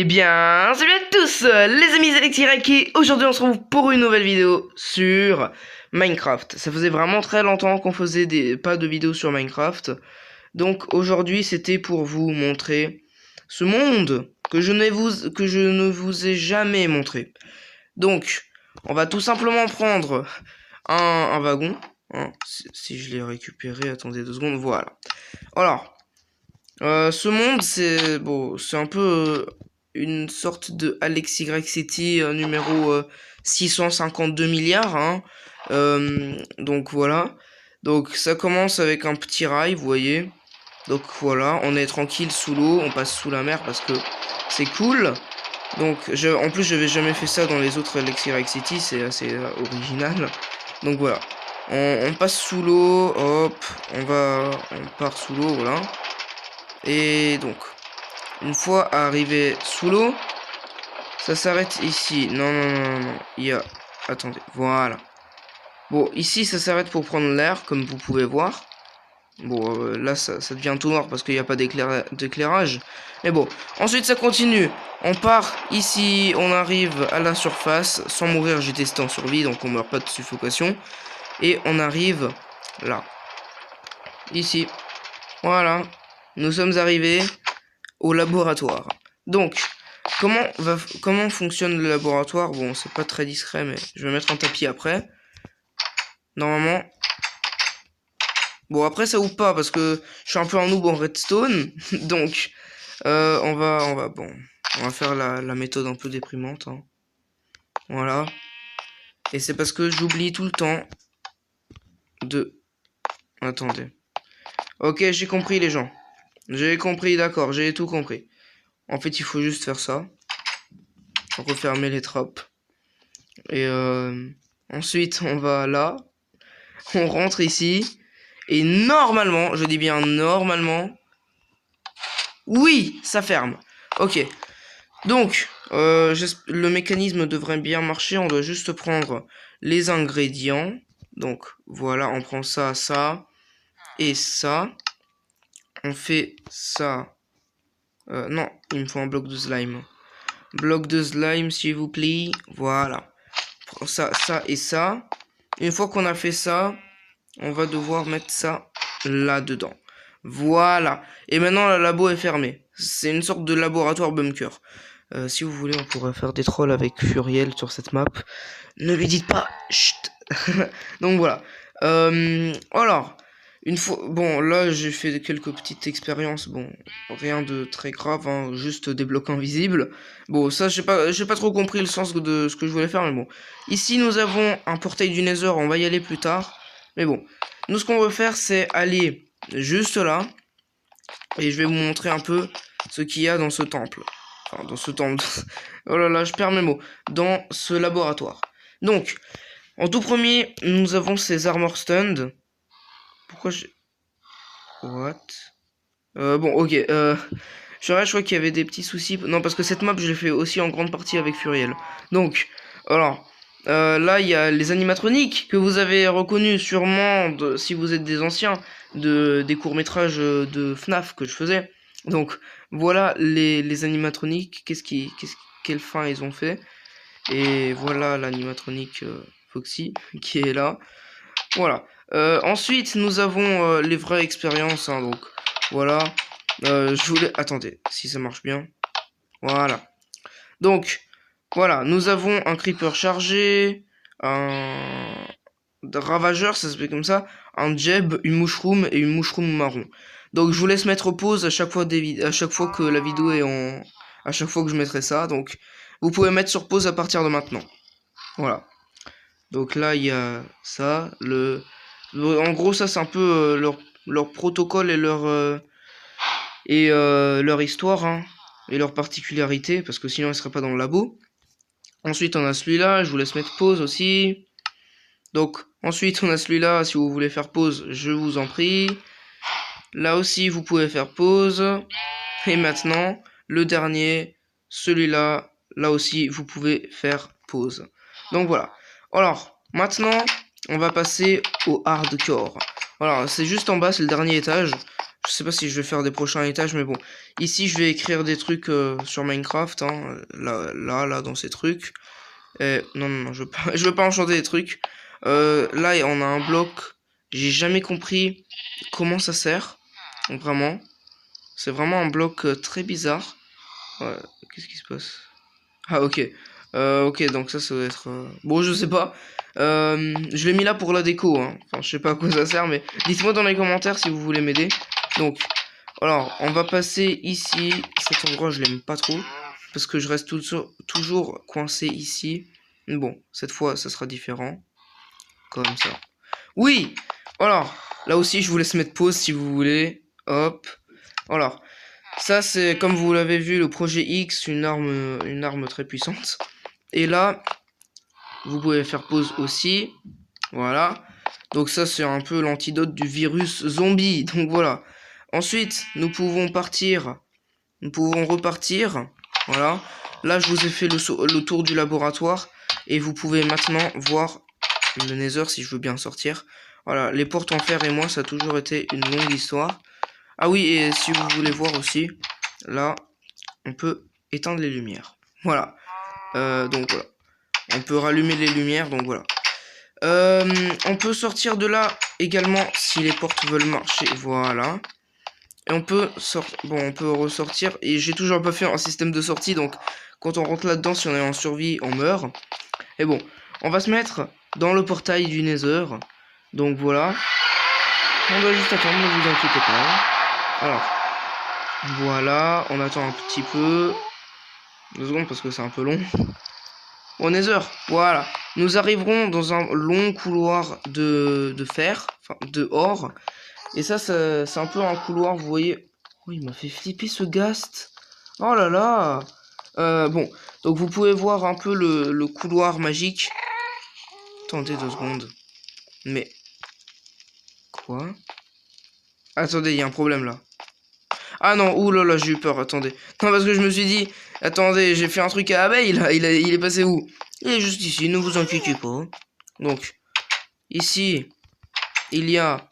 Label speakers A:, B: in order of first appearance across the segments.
A: Eh bien, salut à tous les amis Alexirek, et aujourd'hui on se retrouve pour une nouvelle vidéo sur Minecraft. Ça faisait vraiment très longtemps qu'on faisait pas de vidéos sur Minecraft. Donc aujourd'hui c'était pour vous montrer ce monde que je ne vous ai jamais montré. Donc on va tout simplement prendre un wagon. Hein, si je l'ai récupéré, attendez 2 secondes, voilà. Alors, ce monde c'est bon, c'est un peu une sorte de Alex Y City numéro 652 milliards. Hein. Donc voilà. Donc ça commence avec un petit rail, vous voyez. Donc voilà, on est tranquille sous l'eau, on passe sous la mer parce que c'est cool. Donc en plus j'avais jamais fait ça dans les autres Alex Y City, c'est assez original. Donc voilà, on passe sous l'eau, hop, on part sous l'eau, voilà. Et donc, une fois arrivé sous l'eau, ça s'arrête ici. Non. Il y a... Attendez, voilà. Bon, ici, ça s'arrête pour prendre l'air, comme vous pouvez voir. Bon, là, ça devient tout noir parce qu'il n'y a pas d'éclairage. Mais bon, ensuite, ça continue. On part ici, on arrive à la surface. Sans mourir, j'ai testé en survie, donc on meurt pas de suffocation. Et on arrive là. Ici. Voilà. Nous sommes arrivés au laboratoire. Donc, comment fonctionne le laboratoire? Bon, c'est pas très discret, mais je vais mettre un tapis après. Normalement. Bon, après ça ouvre pas parce que je suis un peu un noob en redstone. Donc, on va faire la méthode un peu déprimante. Hein. Voilà. Et c'est parce que j'oublie tout le temps de... Attendez. Ok, j'ai compris les gens. J'ai compris, d'accord, j'ai tout compris. En fait, il faut juste faire ça. Refermer les trappes. Et ensuite, on va là. On rentre ici. Et normalement, je dis bien normalement. Oui, ça ferme. Ok. Donc, le mécanisme devrait bien marcher. On doit juste prendre les ingrédients. Donc, voilà, on prend ça, ça. Et ça. On fait ça. Non, il me faut un bloc de slime. Bloc de slime, s'il vous plaît. Voilà. Ça et ça. Une fois qu'on a fait ça, on va devoir mettre ça là-dedans. Voilà. Et maintenant, le labo est fermé. C'est une sorte de laboratoire bunker. Si vous voulez, on pourrait faire des trolls avec Furiel sur cette map. Ne lui dites pas. Chut. Donc voilà. Alors, une fois... Bon, là, j'ai fait quelques petites expériences. Bon, rien de très grave, hein, juste des blocs invisibles. Bon, ça, j'ai pas trop compris le sens de ce que je voulais faire, mais bon. Ici, nous avons un portail du Nether, on va y aller plus tard. Mais bon, nous, ce qu'on veut faire, c'est aller juste là. Et je vais vous montrer un peu ce qu'il y a dans ce temple. Enfin, dans ce temple. Oh là là, je perds mes mots. Dans ce laboratoire. Donc, en tout premier, nous avons ces armor stand. Pourquoi je... What? Bon, ok. Je crois qu'il y avait des petits soucis. Non, parce que cette map, je l'ai fait aussi en grande partie avec Furiel. Donc, alors... là, il y a les animatroniques que vous avez reconnus sûrement si vous êtes des anciens des courts-métrages de FNAF que je faisais. Donc, voilà les animatroniques. Quelle fin ils ont fait. Et voilà l'animatronique Foxy qui est là. Voilà. Ensuite, nous avons les vraies expériences. Hein, donc, voilà. Je voulais... Attendez, si ça marche bien. Voilà. Donc... Voilà, nous avons un creeper chargé, un ravageur, ça s'appelle comme ça, un jeb, une mushroom et une mushroom marron. Donc je vous laisse mettre pause à chaque fois que la vidéo est en... À chaque fois que je mettrai ça, donc vous pouvez mettre sur pause à partir de maintenant. Voilà. Donc là, il y a ça, en gros, ça c'est un peu leur protocole et leur histoire, hein, et leur particularité, parce que sinon ils seraient pas dans le labo. Ensuite, on a celui-là, je vous laisse mettre pause aussi. Donc, ensuite, on a celui-là, si vous voulez faire pause, je vous en prie. Là aussi, vous pouvez faire pause. Et maintenant, le dernier, celui-là, là aussi, vous pouvez faire pause. Donc voilà. Alors, maintenant, on va passer au hardcore. Voilà, c'est juste en bas, c'est le dernier étage. Je sais pas si je vais faire des prochains étages, mais bon. Ici, je vais écrire des trucs sur Minecraft, hein, là, dans ces trucs. Non, je veux pas, je veux pas enchanter des trucs. Là, on a un bloc. J'ai jamais compris comment ça sert. Vraiment. C'est vraiment un bloc très bizarre. Ouais, qu'est-ce qui se passe? Ah, ok. Ok, donc ça doit être... Bon, je sais pas. Je l'ai mis là pour la déco, hein. Enfin, je sais pas à quoi ça sert, mais dites-moi dans les commentaires si vous voulez m'aider. Donc, alors, on va passer ici. Cet endroit, je l'aime pas trop. Parce que je reste toujours coincé ici. Bon, cette fois, ça sera différent. Comme ça. Oui! Alors, là aussi, je vous laisse mettre pause si vous voulez. Hop. Alors, ça, c'est, comme vous l'avez vu, le projet X, une arme très puissante. Et là, vous pouvez faire pause aussi. Voilà. Donc ça, c'est un peu l'antidote du virus zombie. Donc voilà. Ensuite, nous pouvons partir. Nous pouvons repartir. Voilà. Là, je vous ai fait le tour du laboratoire. Et vous pouvez maintenant voir le Nether si je veux bien sortir. Voilà. Les portes en fer et moi, ça a toujours été une longue histoire. Ah oui, et si vous voulez voir aussi, là, on peut éteindre les lumières. Voilà. Donc voilà. On peut rallumer les lumières, donc voilà. On peut sortir de là également si les portes veulent marcher. Voilà. Et on peut on peut ressortir. Et j'ai toujours pas fait un système de sortie, donc quand on rentre là-dedans, si on est en survie, on meurt. Et bon, on va se mettre dans le portail du Nether. Donc voilà. On doit juste attendre, ne vous inquiétez pas. Alors, voilà, on attend un petit peu. 2 secondes parce que c'est un peu long. Au Nether, voilà. Nous arriverons dans un long couloir de fer, enfin de or. Et ça, c'est un peu un couloir, vous voyez. Oh, il m'a fait flipper ce ghast. Oh là là. Bon, donc vous pouvez voir un peu le couloir magique. Attendez 2 secondes. Mais... Quoi? Attendez, il y a un problème là. Ah non, oulala, j'ai eu peur, attendez. Non, parce que je me suis dit, attendez, j'ai fait un truc à abeille, là, il est passé où? Il est juste ici, ne vous inquiétez pas. Donc, ici, il y a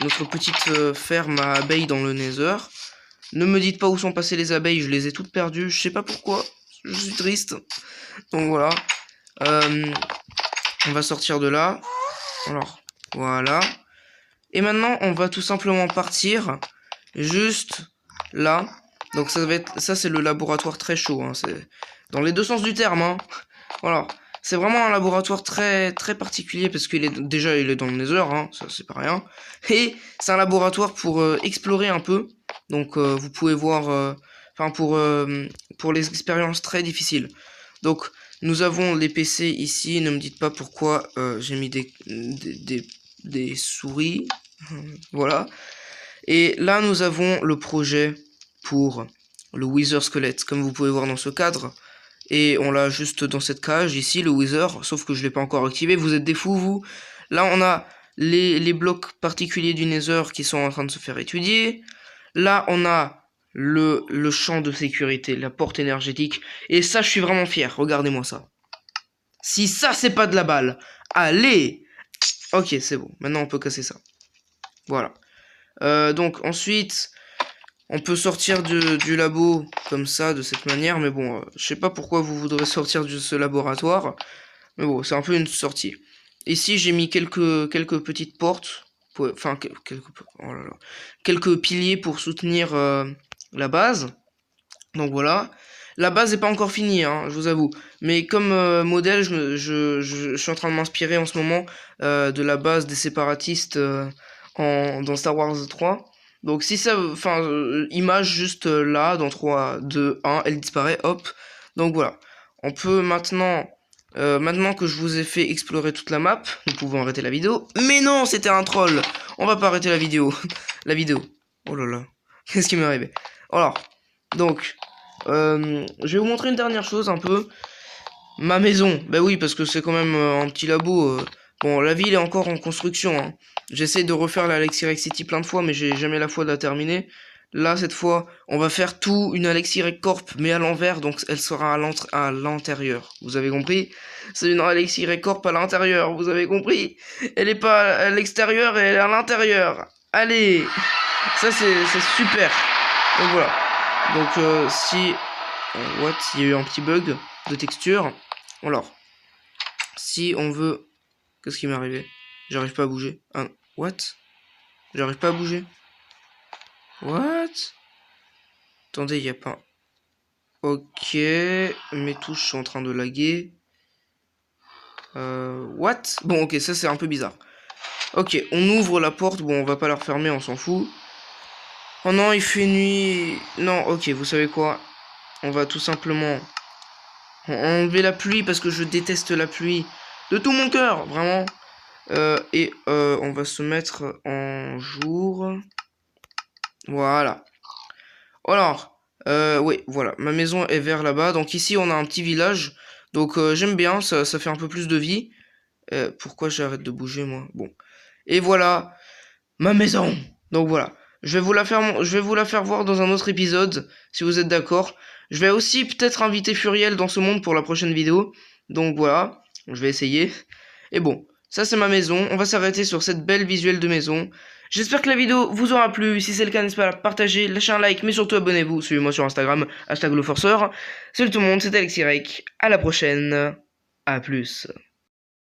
A: notre petite ferme à abeilles dans le Nether. Ne me dites pas où sont passées les abeilles, je les ai toutes perdues, je sais pas pourquoi, je suis triste. Donc voilà. On va sortir de là. Alors, voilà. Et maintenant, on va tout simplement partir juste là. Donc ça va être, ça c'est le laboratoire très chaud, hein. C'est dans les deux sens du terme, hein. Voilà, c'est vraiment un laboratoire très particulier parce qu'il est déjà il est dans le Nether, hein, ça c'est pas rien. Et c'est un laboratoire pour explorer un peu. Donc vous pouvez voir, enfin pour les expériences très difficiles. Donc nous avons les PC ici. Ne me dites pas pourquoi j'ai mis des souris. Voilà. Et là, nous avons le projet pour le Wither Squelette, comme vous pouvez voir dans ce cadre. Et on l'a juste dans cette cage, ici, le Wither, sauf que je ne l'ai pas encore activé. Vous êtes des fous, vous. Là, on a les blocs particuliers du Nether qui sont en train de se faire étudier. Là, on a le champ de sécurité, la porte énergétique. Et ça, je suis vraiment fier. Regardez-moi ça. Si ça, c'est pas de la balle. Allez! Ok, c'est bon. Maintenant, on peut casser ça. Voilà. Donc ensuite, on peut sortir du labo comme ça, de cette manière. Mais bon, je sais pas pourquoi vous voudrez sortir de ce laboratoire. Mais bon, c'est un peu une sortie. Ici, j'ai mis quelques petites portes. Enfin, oh là là, quelques piliers pour soutenir la base. Donc voilà. La base n'est pas encore finie, hein, je vous avoue. Mais comme modèle, je suis en train de m'inspirer en ce moment de la base des séparatistes dans Star Wars 3. Donc si ça, enfin, image juste là, dans 3, 2, 1, elle disparaît, hop. Donc voilà. On peut maintenant, maintenant que je vous ai fait explorer toute la map, nous pouvons arrêter la vidéo. Mais non, c'était un troll. On va pas arrêter la vidéo. La vidéo. Oh là là. Qu'est-ce qui m'est arrivé? Alors, donc, je vais vous montrer une dernière chose un peu. Ma maison. Bah oui, parce que c'est quand même un petit labo. Bon, la ville est encore en construction, hein. J'essaie de refaire la Alexirec City plein de fois, mais j'ai jamais la foi de la terminer. Là, cette fois, on va faire tout une Alexirec Corp, mais à l'envers, donc elle sera à l'intérieur. Vous avez compris? C'est une Alexirec Corp à l'intérieur, vous avez compris? Elle est pas à l'extérieur, elle est à l'intérieur. Allez! Ça, c'est super. Donc voilà. Donc si... what? Il y a eu un petit bug de texture. Alors, si on veut... Qu'est-ce qui m'est arrivé? J'arrive pas à bouger. Ah, what? J'arrive pas à bouger. What? Attendez, il y a pas... Ok, mes touches sont en train de laguer. What? Bon, ok, ça c'est un peu bizarre. Ok, on ouvre la porte. Bon, on va pas la refermer, on s'en fout. Oh non, il fait nuit. Non, ok, vous savez quoi? On va tout simplement enlever la pluie parce que je déteste la pluie de tout mon cœur, vraiment. Et on va se mettre en jour. Voilà. Alors, oui, voilà, ma maison est vers là-bas. Donc ici, on a un petit village. Donc j'aime bien, ça fait un peu plus de vie. Pourquoi j'arrête de bouger, moi? Bon. Et voilà, ma maison. Donc voilà. Je vais vous la faire voir dans un autre épisode, si vous êtes d'accord. Je vais aussi peut-être inviter Furiel dans ce monde pour la prochaine vidéo. Donc voilà, je vais essayer. Et bon, ça c'est ma maison. On va s'arrêter sur cette belle visuelle de maison. J'espère que la vidéo vous aura plu. Si c'est le cas, n'hésitez pas à la partager, lâchez un like, mais surtout abonnez-vous. Suivez-moi sur Instagram, #LeForceur. Salut tout le monde, c'était Alexis Rake. À la prochaine. À plus.